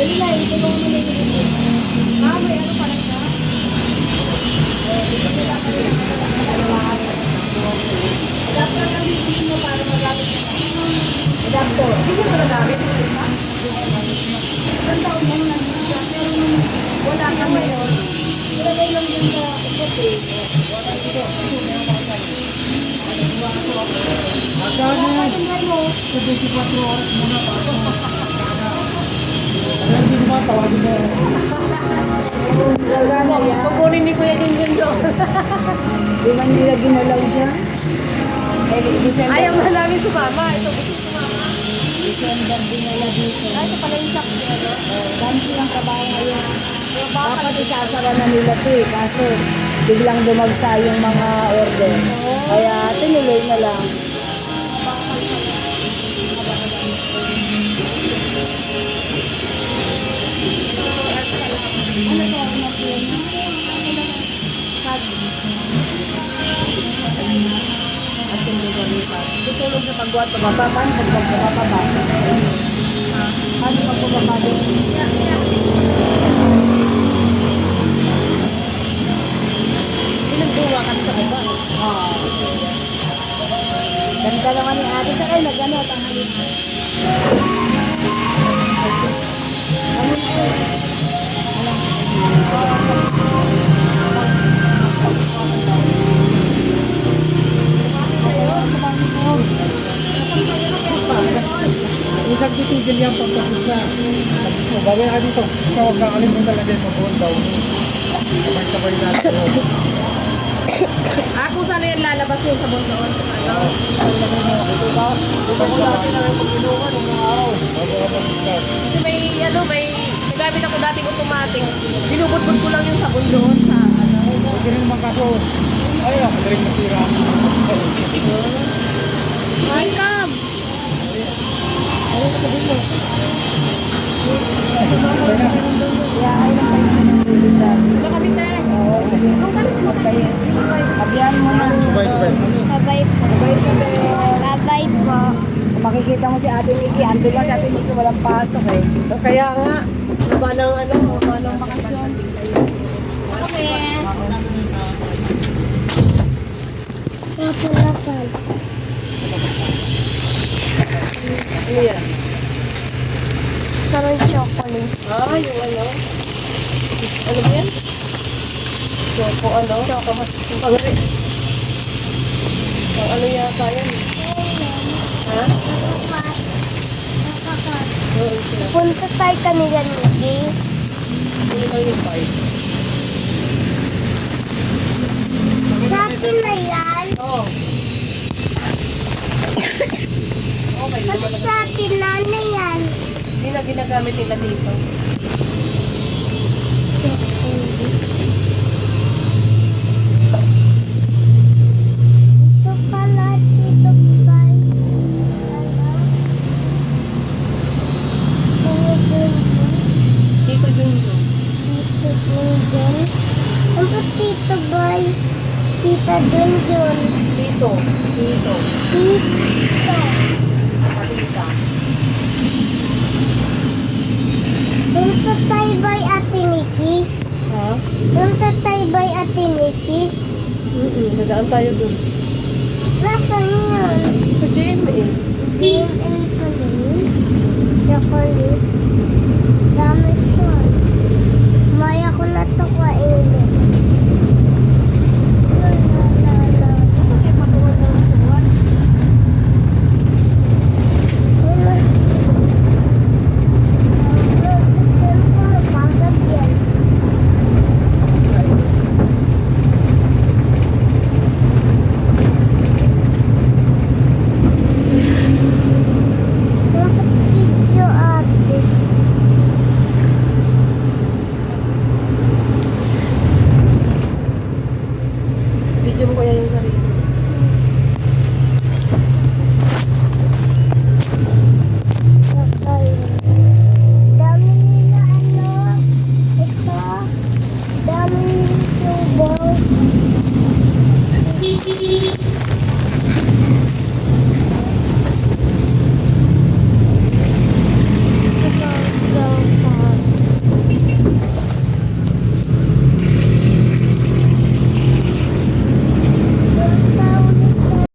Dali na, itulong mo na yung may ano pala siya? Dito nila pa rin ang adapter ng hindi mo para magamit mo. Adapter. Hindi mo na nagamit mo isa? Ilang taon mo na pero wala ka ngayon. Ilagay lang din sa ikot eh. Wala dito. Magkano yan? Sa 24 oras muna pa. Ano hindi naman tawagin mo? Kukunin ni Kuya Dingding doon. Di man nila ginalaw dyan. December. Ayaw na namin sumama. Ito gusto sumama. December dinala dito. Ay, ito pala yung shop niya, no? Dami silang trabaho ngayon. Dapat isasara na nila ito eh. Kaso biglang dumagsa yung mga order. Kaya tinuloy na lang. Tutulong sa pagbuhat. Baba pa, pagbaba ba? Paano pagbaba din? Pinagbuwa kami sa iba. Ganda naman ni ate sa kayo, nag-ano at ang halip. Isang titigil yan pagkakisa. Gawin ka dito. Ikaw huwag kakalimutan lang din mag-hold down. Sabay-sabay natin. Kung sana yan lalabas yung sabon doon. Ano? Dito ko natin na yung pag-inuman ng mga araw. Kasi may gamit ako dating automatic. Binubudbud ko lang yung sabon doon sa ano. Pwede rin naman kaso. Ay, ako rin masira. Welcome! Kaya ay lang kayo nanilitas. Ito kami, te. Oo, sige. Kung kami Sabay. Kabihan mo na. Sabay-sabay. Sabay po. Bye po. Makikita mo si Ate Nikki. Ando lang si Ate Nikki. Walang pasok eh. Kaya nga, haba ng haba ng bakasyon. Okay. Kapulasan. Ano yan? Parang chocolate. Yung ano? Ano ba yan? Choco ano? Choco mas... Ang ano yata yan? Ha? Oo, sila. Punta tayo kanila, Nikki. Hindi lang yung five. Sa akin na yan. Oo. Okay, naman Sa akin na yan. Hindi na ginagamit nila dito. Ito pala, dito ba? Dito yung Dito dun. Ang pa Tito Boy? Tita dun. Dito. Dito. Tito. Dito. Yung tatay by Ate Nikki. Ha? Yung tatay by Ate Nikki. Nadaan tayo dun. Nasaan yun? Sa GMA. DNA pa rin. Chocolate.